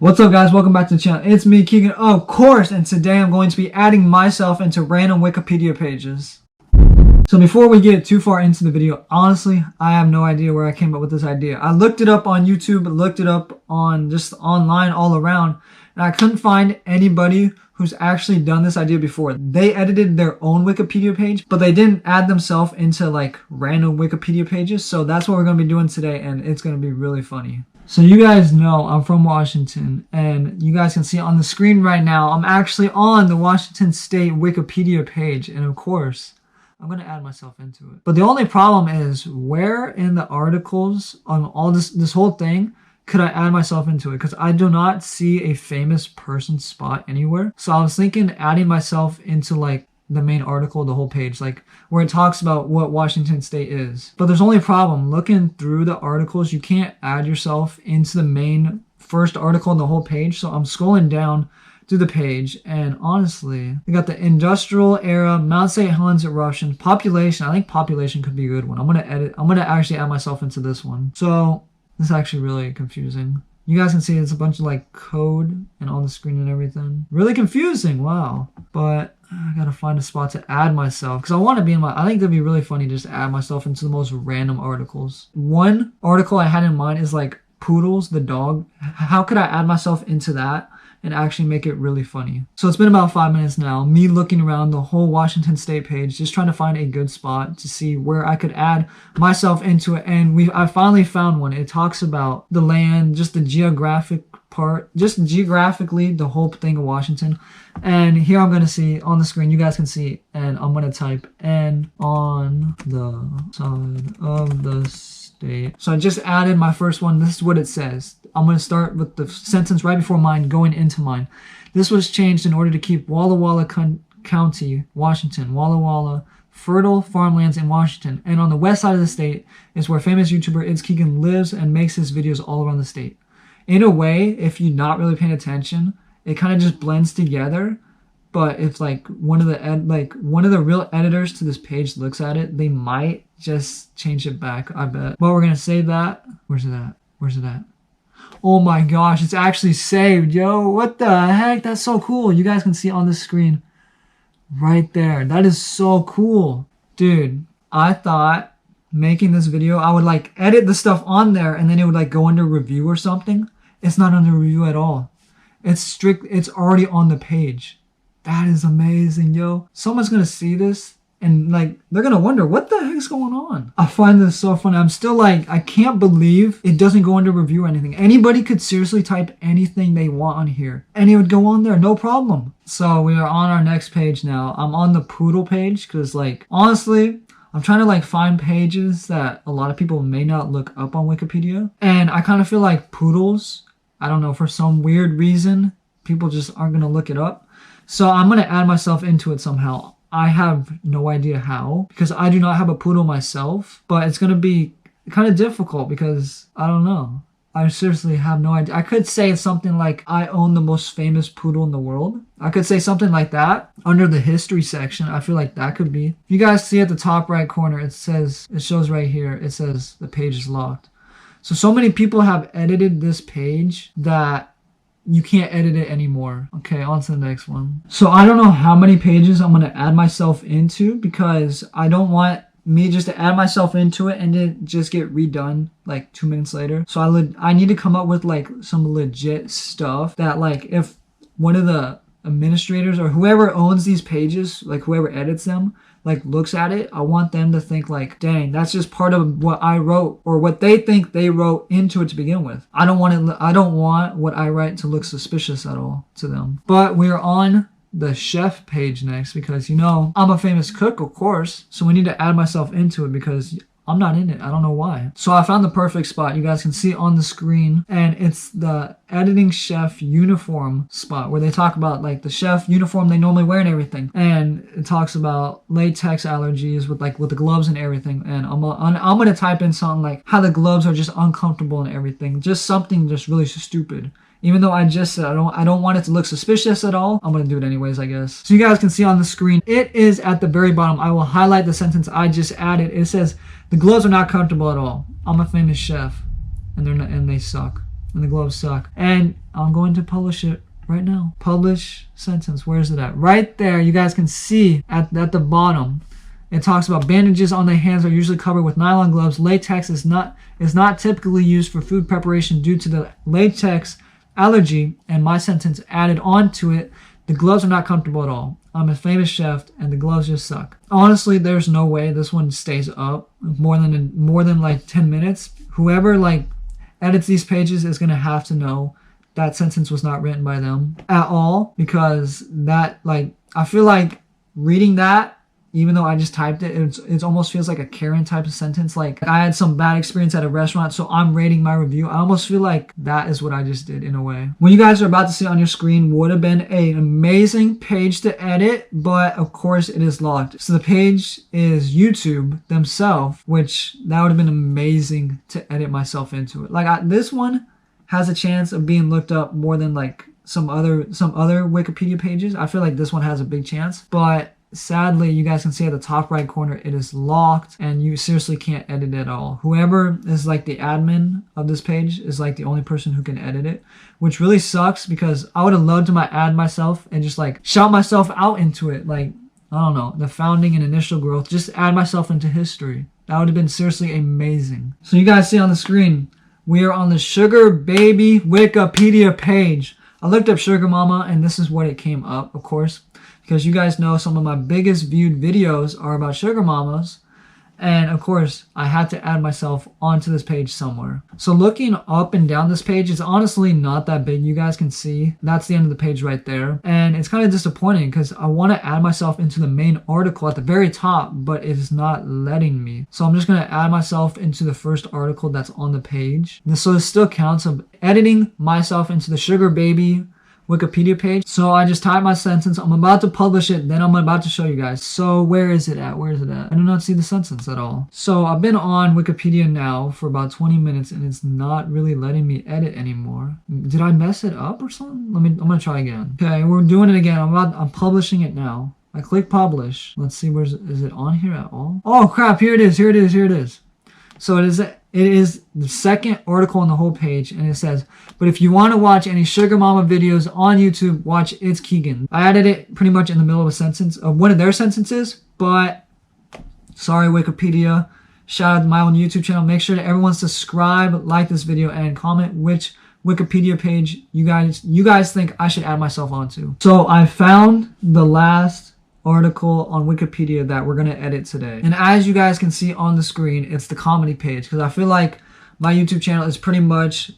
What's up guys, welcome back to the channel. It's me, Kegan, of course, and today I'm going to be adding myself into random Wikipedia pages. So before we get too far into the video, honestly, I have no idea where I came up with this idea. I looked it up on YouTube, looked it up on just online all around, and I couldn't find anybody who's actually done this idea before. They edited their own Wikipedia page, but they didn't add themselves into like random Wikipedia pages. So that's what we're going to be doing today, and it's going to be really funny. So you guys know I'm from Washington, and you guys can see on the screen right now, I'm actually on the Washington State Wikipedia page, and of course, I'm going to add myself into it. But the only problem is, where in the articles on all this whole thing could I add myself into it? Because I do not see a famous person spot anywhere. So I was thinking adding myself into like the main article, the whole page, like where it talks about what Washington State is. But there's only a problem. Looking through the articles, you can't add yourself into the main first article in the whole page. So I'm scrolling down through the page, and honestly, we got the industrial era, Mount St. Helens eruption, population. I think population could be a good one. I'm gonna actually add myself into this one. So this is actually really confusing. You guys can see it's a bunch of like code and on the screen and everything. Really confusing, wow. But I gotta find a spot to add myself because I want to be in I think that'd be really funny just to add myself into the most random articles. One article I had in mind is like Poodles, the dog. How could I add myself into that and actually make it really funny? So it's been about 5 minutes now, me looking around the whole Washington State page, just trying to find a good spot to see where I could add myself into it. And I finally found one. It talks about the land, just the geographic part, just geographically the whole thing of Washington. And here I'm going to see on the screen, you guys can see, and I'm going to type "and on the side of the state." So I just added my first one. This is what it says. I'm going to start with the sentence right before mine, going into mine. This was changed in order to keep Walla Walla County, Washington, Walla Walla, fertile farmlands in Washington. And on the west side of the state is where famous YouTuber Kegan lives and makes his videos all around the state. In a way, if you're not really paying attention, it kind of just blends together. But if like one of the real editors to this page looks at it, they might just change it back, I bet. But we're gonna save that. Where's it at? Where's it at? Oh my gosh, it's actually saved, yo. What the heck? That's so cool. You guys can see on the screen right there. That is so cool. Dude, I thought making this video, I would like edit the stuff on there and then it would like go under review or something. It's not under review at all. It's already on the page. That is amazing, yo. Someone's gonna see this and like they're gonna wonder what the heck's going on. I find this so funny. I'm still like, I can't believe it doesn't go under review or anything. Anybody could seriously type anything they want on here and it would go on there, no problem. So we are on our next page now. I'm on the Poodle page because like honestly, I'm trying to like find pages that a lot of people may not look up on Wikipedia. And I kind of feel like Poodles, I don't know, for some weird reason, people just aren't going to look it up. So I'm going to add myself into it somehow. I have no idea how because I do not have a poodle myself, but it's going to be kind of difficult because I don't know. I seriously have no idea. I could say something like, I own the most famous poodle in the world. I could say something like that under the history section. I feel like that could be. If you guys see at the top right corner, it shows right here, it says the page is locked. So many people have edited this page that you can't edit it anymore. Okay, on to the next one. So I don't know how many pages I'm going to add myself into because I don't want me just to add myself into it and then just get redone like 2 minutes later. So I need to come up with like some legit stuff that like if one of the administrators or whoever owns these pages, like whoever edits them, like looks at it, I want them to think like, dang, that's just part of what I wrote or what they think they wrote into it to begin with. I don't want what I write to look suspicious at all to them. But we're on the chef page next because, you know, I'm a famous cook, of course. So we need to add myself into it because I'm not in it. I don't know why. So I found the perfect spot. You guys can see on the screen, and it's the editing chef uniform spot where they talk about like the chef uniform they normally wear and everything. And it talks about latex allergies with the gloves and everything. And I'm going to type in something like how the gloves are just uncomfortable and everything. Just something just really stupid. Even though I just said I don't want it to look suspicious at all, I'm going to do it anyways, I guess. So you guys can see on the screen, it is at the very bottom. I will highlight the sentence I just added. It says, "The gloves are not comfortable at all. I'm a famous chef, and they suck." and the gloves suck. And I'm going to publish it right now. Publish sentence. Where is it at? Right there. You guys can see at the bottom. It talks about bandages on the hands are usually covered with nylon gloves. Latex is not typically used for food preparation due to the latex allergy. And my sentence added on to it, the gloves are not comfortable at all. I'm a famous chef and the gloves just suck. Honestly, there's no way this one stays up more than like 10 minutes. Whoever like edits these pages is going to have to know that sentence was not written by them at all, because that, like, I feel like reading that, even though I just typed it, it almost feels like a Karen type of sentence. Like, I had some bad experience at a restaurant, so I'm rating my review. I almost feel like that is what I just did in a way. What you guys are about to see on your screen would have been an amazing page to edit, but of course it is locked. So the page is YouTube themselves, which that would have been amazing to edit myself into it. Like, this one has a chance of being looked up more than like some other Wikipedia pages. I feel like this one has a big chance, but sadly, you guys can see at the top right corner, it is locked and you seriously can't edit it at all. Whoever is like the admin of this page is like the only person who can edit it, which really sucks because I would have loved to add myself and just like shout myself out into it. Like, I don't know, the founding and initial growth, just add myself into history. That would have been seriously amazing. So you guys see on the screen, we are on the Sugar Baby Wikipedia page. I looked up Sugar Mama and this is what it came up, of course, because you guys know some of my biggest viewed videos are about sugar mamas. And of course, I had to add myself onto this page somewhere. So looking up and down this page is honestly not that big. You guys can see that's the end of the page right there. And it's kind of disappointing because I want to add myself into the main article at the very top, but it is not letting me. So I'm just going to add myself into the first article that's on the page. So this still counts of editing myself into the Sugar Baby Wikipedia page. So I just typed my sentence. I'm about to publish it. Then I'm about to show you guys. So where is it at? Where is it at? I do not see the sentence at all. So I've been on Wikipedia now for about 20 minutes and it's not really letting me edit anymore. Did I mess it up or something? I'm gonna try again. Okay, we're doing it again. I'm publishing it now. I click publish. Let's see, is it on here at all? Oh crap, here it is. Here it is. So it is the second article on the whole page, and it says, but if you want to watch any Sugar Mama videos on YouTube, watch It's Kegan. I added it pretty much in the middle of a sentence, of one of their sentences, but sorry Wikipedia. Shout out to my own YouTube channel. Make sure that everyone subscribe, like this video, and comment which Wikipedia page you guys think I should add myself onto. So I found the last article on Wikipedia that we're going to edit today. And as you guys can see on the screen, it's the comedy page, because I feel like my YouTube channel is pretty much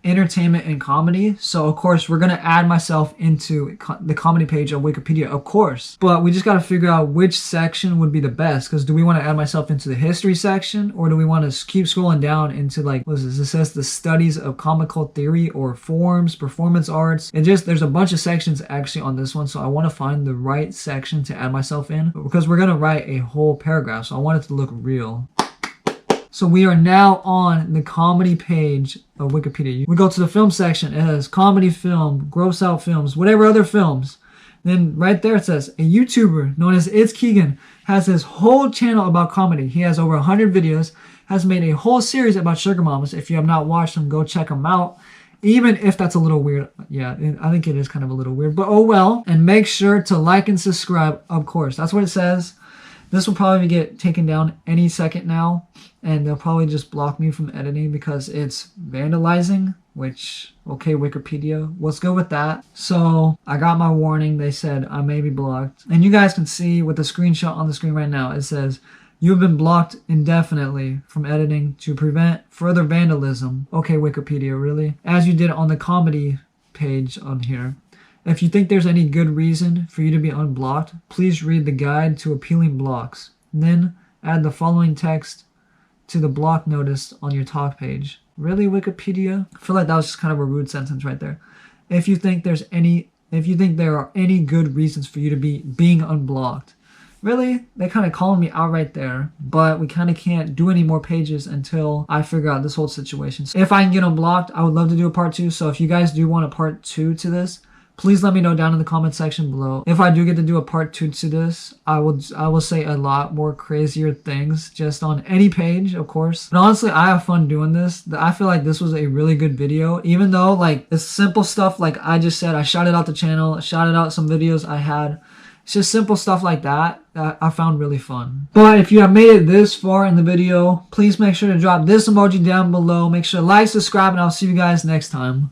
entertainment and comedy. So of course we're going to add myself into the comedy page of Wikipedia, of course. But we just got to figure out which section would be the best, because do we want to add myself into the history section, or do we want to keep scrolling down into, like, what is this? It says the studies of comical theory or forms, performance arts. There's a bunch of sections actually on this one, so I want to find the right section to add myself in, because we're going to write a whole paragraph, so I want it to look real. So we are now on the comedy page of Wikipedia. We go to the film section. It has comedy film, gross out films, whatever other films. Then right there it says, a YouTuber known as It's Kegan has his whole channel about comedy. He has over 100 videos, has made a whole series about sugar mamas. If you have not watched them, go check them out. Even if that's a little weird. Yeah, I think it is kind of a little weird, but oh well. And make sure to like and subscribe, of course. That's what it says. This will probably get taken down any second now, and they'll probably just block me from editing because it's vandalizing, which, okay, Wikipedia, let's go with that. So I got my warning. They said I may be blocked. And you guys can see with the screenshot on the screen right now, it says, you have been blocked indefinitely from editing to prevent further vandalism. Okay, Wikipedia, really? As you did on the comedy page on here. If you think there's any good reason for you to be unblocked, please read the guide to appealing blocks. Then add the following text to the block notice on your talk page. Really, Wikipedia? I feel like that was just kind of a rude sentence right there. If you think there are any good reasons for you to be being unblocked. Really? They kind of calling me out right there, but we kind of can't do any more pages until I figure out this whole situation. So if I can get unblocked, I would love to do a part 2. So if you guys do want a part 2 to this, Please let me know down in the comment section below. If I do get to do a part 2 to this, I will say a lot more crazier things just on any page, of course. But honestly, I have fun doing this. I feel like this was a really good video, even though like it's simple stuff like I just said. I shouted out the channel, I shouted out some videos I had. It's just simple stuff like that I found really fun. But if you have made it this far in the video, please make sure to drop this emoji down below. Make sure to like, subscribe, and I'll see you guys next time.